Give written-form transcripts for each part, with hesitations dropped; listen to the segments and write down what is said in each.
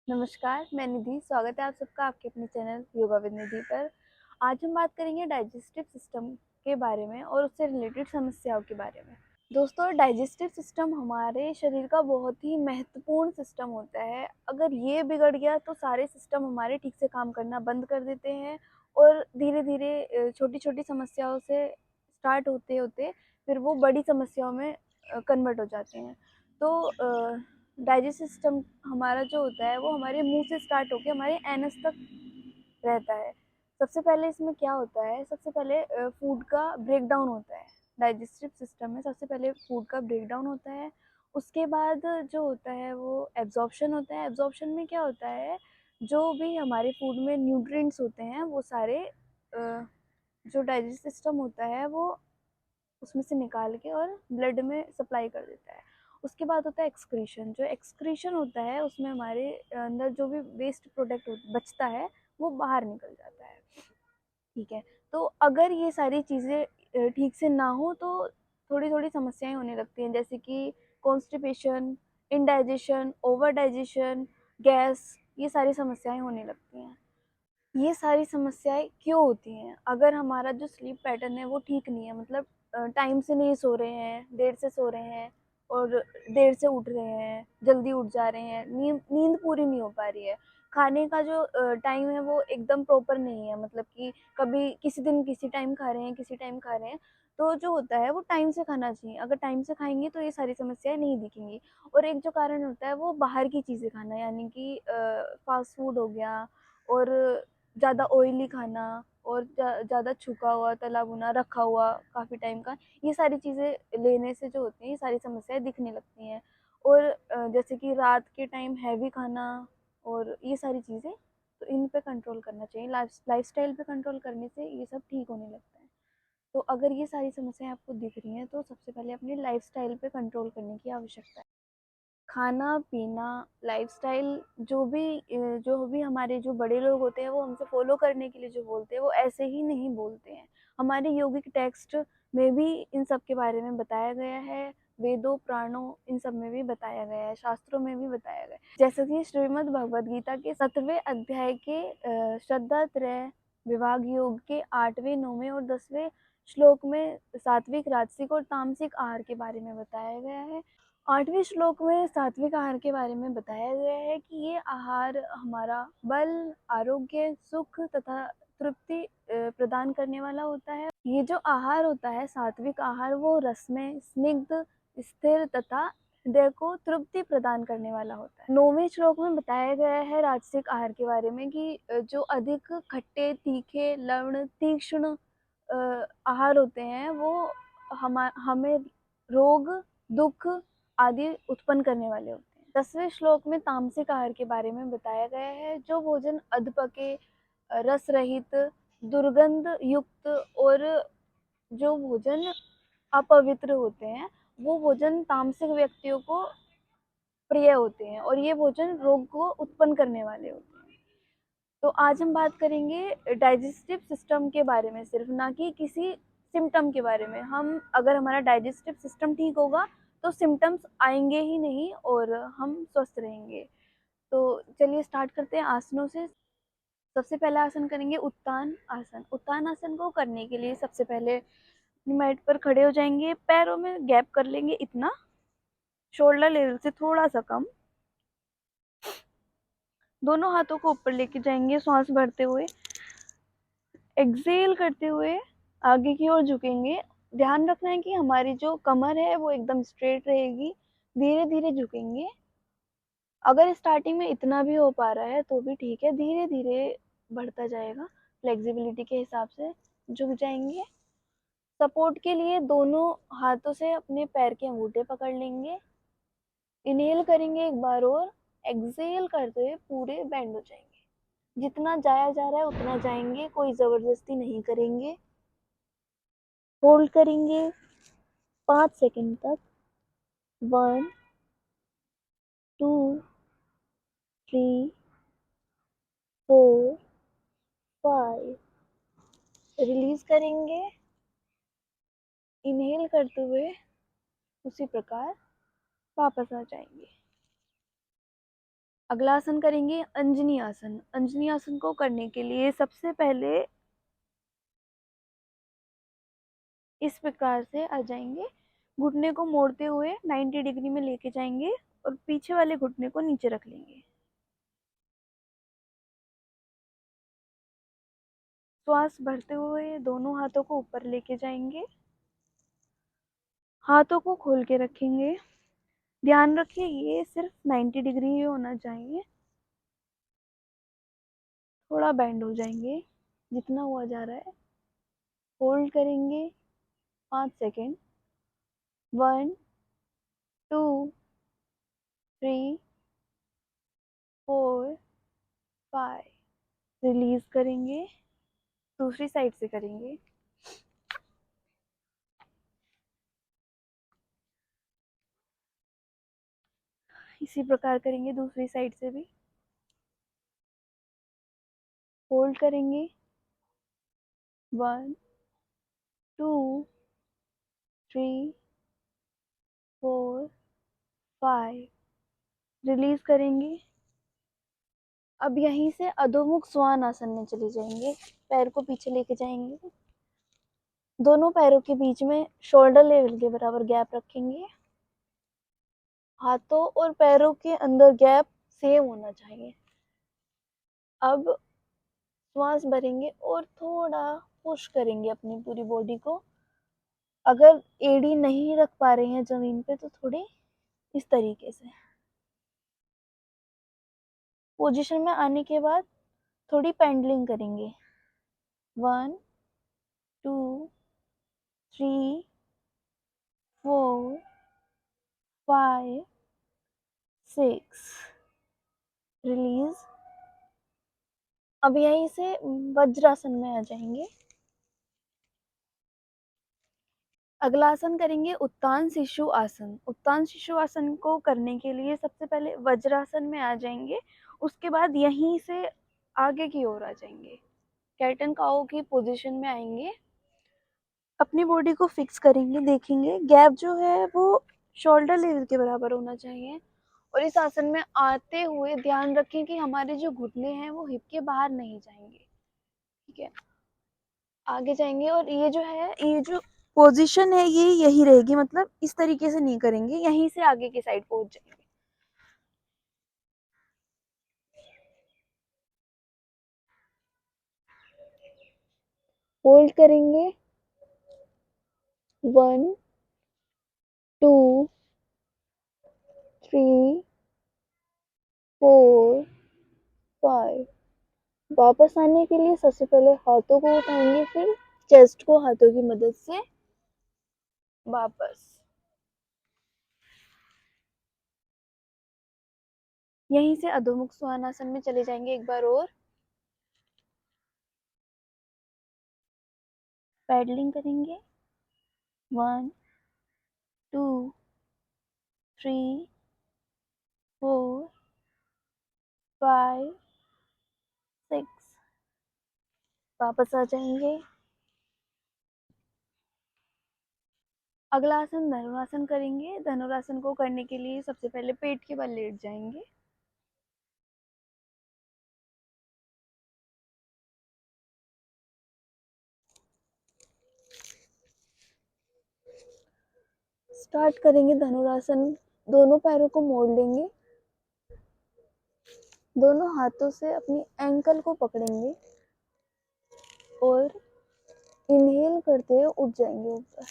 नमस्कार, मैं निधि। स्वागत है आप सबका आपके अपने चैनल योगा विद निधि पर। आज हम बात करेंगे डाइजेस्टिव सिस्टम के बारे में और उससे रिलेटेड समस्याओं के बारे में। दोस्तों, डाइजेस्टिव सिस्टम हमारे शरीर का बहुत ही महत्वपूर्ण सिस्टम होता है। अगर ये बिगड़ गया तो सारे सिस्टम हमारे ठीक से काम करना बंद कर देते हैं और धीरे-धीरे छोटी-छोटी समस्याओं से स्टार्ट होते-होते फिर वो बड़ी समस्याओं में कन्वर्ट हो जाते हैं। तो डाइजेस्ट सिस्टम हमारा जो होता है वो हमारे मुंह से स्टार्ट होके हमारे एनस तक रहता है। सबसे पहले इसमें क्या होता है, सबसे पहले फूड का ब्रेकडाउन होता है। डाइजेस्टिव सिस्टम में सबसे पहले फूड का ब्रेकडाउन होता है। उसके बाद जो होता है वो एब्जॉर्प्शन होता है। एब्जॉर्प्शन में क्या होता है, जो भी हमारे फूड में न्यूट्रिएंट्स होते हैं वो सारे जो डाइजेस्ट सिस्टम होता है वो उसमें से निकाल के और ब्लड में सप्लाई कर देता है। उसके बाद होता है एक्सक्रीशन। जो एक्सक्रीशन होता है उसमें हमारे अंदर जो भी वेस्ट प्रोडक्ट बचता है वो बाहर निकल जाता है। ठीक है, तो अगर ये सारी चीज़ें ठीक से ना हो तो थोड़ी थोड़ी समस्याएं होने लगती हैं, जैसे कि constipation, indigestion, over digestion, gas, ये सारी समस्याएं होने लगती हैं। ये सारी समस्याएँ क्यों होती हैं? अगर हमारा जो स्लीप पैटर्न है वो ठीक नहीं है, मतलब टाइम से नहीं सो रहे हैं, देर से सो रहे हैं और देर से उठ रहे हैं, जल्दी उठ जा रहे हैं, नींद नींद पूरी नहीं हो पा रही है। खाने का जो टाइम है वो एकदम प्रॉपर नहीं है, मतलब कि कभी किसी दिन किसी टाइम खा रहे हैं, किसी टाइम खा रहे हैं। तो जो होता है वो टाइम से खाना चाहिए। अगर टाइम से खाएँगे तो ये सारी समस्याएँ नहीं दिखेंगी। और एक जो कारण होता है वो बाहर की चीज़ें खाना, यानी कि फ़ास्ट फूड हो गया और ज़्यादा ऑयली खाना और ज़्यादा छुका हुआ, तला भुना, रखा हुआ काफ़ी टाइम का, ये सारी चीज़ें लेने से जो होती हैं, ये सारी समस्याएँ दिखने लगती हैं। और जैसे कि रात के टाइम हैवी खाना और ये सारी चीज़ें, तो इन पे कंट्रोल करना चाहिए। लाइफ़स्टाइल पे कंट्रोल करने से ये सब ठीक होने लगता है। तो अगर ये सारी समस्याएँ आपको दिख रही हैं, तो सबसे पहले अपनी लाइफ़स्टाइल पे कंट्रोल करने की आवश्यकता है। खाना-पीना, लाइफ़स्टाइल, जो भी हमारे जो बड़े लोग होते हैं वो हमसे फ़ॉलो करने के लिए जो बोलते हैं वो ऐसे ही नहीं बोलते हैं। हमारे योगिक टेक्स्ट में भी इन सब के बारे में बताया गया है, वेदों, पुराणों इन सब में भी बताया गया है, शास्त्रों में भी बताया गया है। जैसे कि श्रीमद् भगवद गीता के 7वें अध्याय के श्रद्धा त्रय विभाग योग के 8वें, 9वें और 10वें श्लोक में सात्विक, राजसिक और तामसिक आहार के बारे में बताया गया है। 8वें श्लोक में सात्विक आहार के बारे में बताया गया है कि ये आहार हमारा बल, आरोग्य, सुख तथा तृप्ति प्रदान करने वाला होता है। ये जो आहार होता है सात्विक आहार, वो रसमय, स्निग्ध, स्थिर तथा हृदय को तृप्ति प्रदान करने वाला होता है। 9वें श्लोक में बताया गया है राजसिक आहार के बारे में कि जो अधिक खट्टे, तीखे, लवण, तीक्ष्ण आहार होते हैं वो हमें रोग, दुख आदि उत्पन्न करने वाले होते हैं। 10वें श्लोक में तामसिक आहार के बारे में बताया गया है, जो भोजन अधपके, रस रहित, दुर्गंध युक्त और जो भोजन अपवित्र होते हैं, वो भोजन तामसिक व्यक्तियों को प्रिय होते हैं और ये भोजन रोग को उत्पन्न करने वाले होते हैं। तो आज हम बात करेंगे डाइजेस्टिव सिस्टम के बारे में सिर्फ, ना कि किसी सिम्टम के बारे में। हम अगर हमारा डाइजेस्टिव सिस्टम ठीक होगा तो सिम्टम्स आएंगे ही नहीं और हम स्वस्थ रहेंगे। तो चलिए स्टार्ट करते हैं आसनों से। सबसे पहला आसन करेंगे उत्तान आसन। उत्तान आसन को करने के लिए सबसे पहले मैट पर खड़े हो जाएंगे, पैरों में गैप कर लेंगे इतना, शोल्डर लेवल से थोड़ा सा कम। दोनों हाथों को ऊपर लेके जाएंगे सांस भरते हुए। एक्सेल करते हुए आगे की ओर झुकेंगे। ध्यान रखना है कि हमारी जो कमर है वो एकदम स्ट्रेट रहेगी। धीरे धीरे झुकेंगे। अगर स्टार्टिंग में इतना भी हो पा रहा है तो भी ठीक है, धीरे धीरे बढ़ता जाएगा। फ्लेक्सिबिलिटी के हिसाब से झुक जाएंगे। सपोर्ट के लिए दोनों हाथों से अपने पैर के अंगूठे पकड़ लेंगे। इनहेल करेंगे एक बार और एक्सेल करते हुए पूरे बेंड हो जाएंगे। जितना जाया जा रहा है उतना जाएंगे, कोई जबरदस्ती नहीं करेंगे। होल्ड करेंगे 5 सेकंड तक। 1, 2, 3, 4, 5। रिलीज करेंगे इनहेल करते हुए, उसी प्रकार वापस आ जाएंगे। अगला आसन करेंगे अंजनी आसन। अंजनी आसन को करने के लिए सबसे पहले इस प्रकार से आ जाएंगे, घुटने को मोड़ते हुए 90 डिग्री में लेके जाएंगे और पीछे वाले घुटने को नीचे रख लेंगे। श्वास भरते हुए दोनों हाथों को ऊपर लेके जाएंगे, हाथों को खोल के रखेंगे। ध्यान रखिए ये सिर्फ 90 डिग्री ही होना चाहिए, थोड़ा बेंड हो जाएंगे जितना हुआ जा रहा है। होल्ड करेंगे 5 सेकेंड। 1 2 3 4 5। रिलीज करेंगे, दूसरी साइड से करेंगे। इसी प्रकार करेंगे दूसरी साइड से भी। होल्ड करेंगे 1 2 3 4 5। रिलीज करेंगे। अब यहीं से अधोमुख स्वान आसन में चले जाएंगे। पैर को पीछे लेके जाएंगे, दोनों पैरों के बीच में शोल्डर लेवल के बराबर गैप रखेंगे। हाथों और पैरों के अंदर गैप सेम होना चाहिए। अब श्वास भरेंगे और थोड़ा पुश करेंगे अपनी पूरी बॉडी को। अगर एड़ी नहीं रख पा रहे हैं जमीन पे तो थोड़ी इस तरीके से पोजीशन में आने के बाद थोड़ी पेंडलिंग करेंगे। 1 2 3 4 5 6। रिलीज। अब यहीं से वज्रासन में आ जाएंगे। अगला आसन करेंगे उत्तान शिशु आसन। उत्तान शिशु आसन को करने के लिए सबसे पहले वज्रासन में आ जाएंगे, उसके बाद यहीं से आगे की ओर आ जाएंगे, कैटन काओ की पोजीशन में आएंगे। अपनी बॉडी को फिक्स करेंगे, देखेंगे गैप जो है वो शोल्डर लेवल के बराबर होना चाहिए। और इस आसन में आते हुए ध्यान रखें कि हमारे जो घुटने हैं वो हिप के बाहर नहीं जाएंगे। ठीक है, आगे जाएंगे और ये जो है, ये जो पोजीशन है ये यही रहेगी, मतलब इस तरीके से नहीं करेंगे, यहीं से आगे की साइड पहुंच जाएंगे। होल्ड करेंगे 1 2 3 4 5। वापस आने के लिए सबसे पहले हाथों को उठाएंगे, फिर चेस्ट को हाथों की मदद से वापस। यहीं से अधोमुख स्वानासन में चले जाएंगे एक बार और। पैडलिंग करेंगे 1 2 3 4 5 6। वापस आ जाएंगे। अगला आसन धनुरासन करेंगे। धनुरासन को करने के लिए सबसे पहले पेट के बल लेट जाएंगे। स्टार्ट करेंगे धनुरासन। दोनों पैरों को मोड़ लेंगे, दोनों हाथों से अपनी एंकल को पकड़ेंगे और इनहेल करते हुए उठ जाएंगे ऊपर।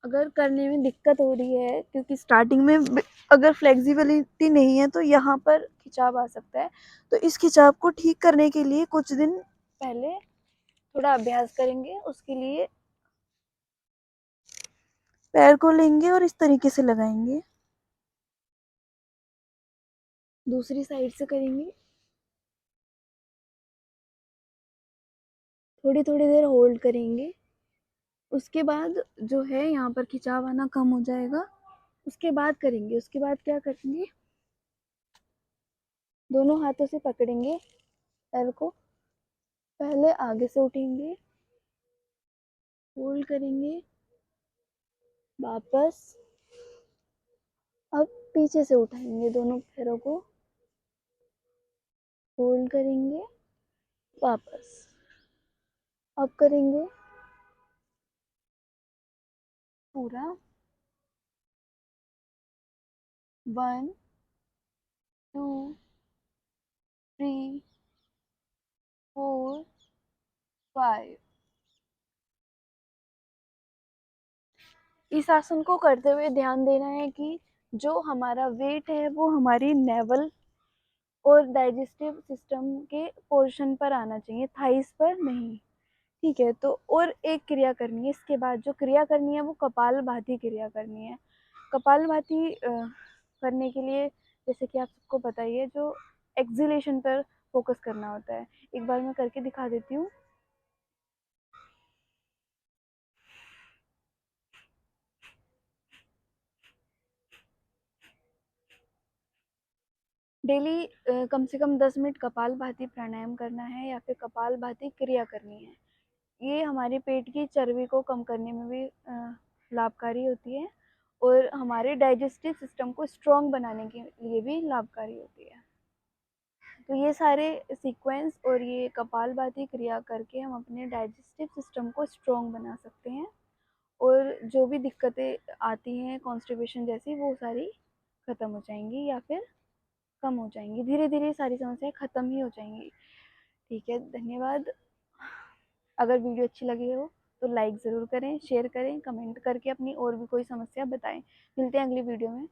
अगर करने में दिक्कत हो रही है क्योंकि स्टार्टिंग में अगर फ्लेक्सिबिलिटी नहीं है तो यहाँ पर खिंचाव आ सकता है, तो इस खिंचाव को ठीक करने के लिए कुछ दिन पहले थोड़ा अभ्यास करेंगे। उसके लिए पैर को लेंगे और इस तरीके से लगाएंगे, दूसरी साइड से करेंगे। थोड़ी थोड़ी देर होल्ड करेंगे, उसके बाद जो है यहाँ पर खिंचाव आना कम हो जाएगा। उसके बाद करेंगे, उसके बाद क्या करेंगे, दोनों हाथों से पकड़ेंगे पैर को, पहले आगे से उठेंगे, होल्ड करेंगे वापस। अब पीछे से उठाएंगे, दोनों पैरों को होल्ड करेंगे, वापस। अब करेंगे पूरा 1 2 3 4 5। इस आसन को करते हुए ध्यान देना है कि जो हमारा वेट है वो हमारी नेवल और डाइजेस्टिव सिस्टम के पोर्शन पर आना चाहिए, थाइस पर नहीं। ठीक है, तो और एक क्रिया करनी है। इसके बाद जो क्रिया करनी है वो कपालभाति क्रिया करनी है। कपालभाति करने के लिए जैसे कि आप सबको पता ही है, जो एक्सलेशन पर फोकस करना होता है। एक बार मैं करके दिखा देती हूँ। डेली कम से कम 10 मिनट कपालभाति प्राणायाम करना है या फिर कपालभाति क्रिया करनी है। ये हमारे पेट की चर्बी को कम करने में भी लाभकारी होती है और हमारे डाइजेस्टिव सिस्टम को स्ट्रॉन्ग बनाने के लिए भी लाभकारी होती है। तो ये सारे सीक्वेंस और ये कपालभाति क्रिया करके हम अपने डाइजेस्टिव सिस्टम को स्ट्रॉन्ग बना सकते हैं और जो भी दिक्कतें आती हैं कॉन्स्टिपेशन जैसी, वो सारी ख़त्म हो जाएंगी या फिर कम हो जाएंगी। धीरे धीरे सारी समस्याएं ख़त्म ही हो जाएंगी। ठीक है, धन्यवाद। अगर वीडियो अच्छी लगी हो तो लाइक ज़रूर करें, शेयर करें, कमेंट करके अपनी और भी कोई समस्या बताएं। मिलते हैं अगली वीडियो में।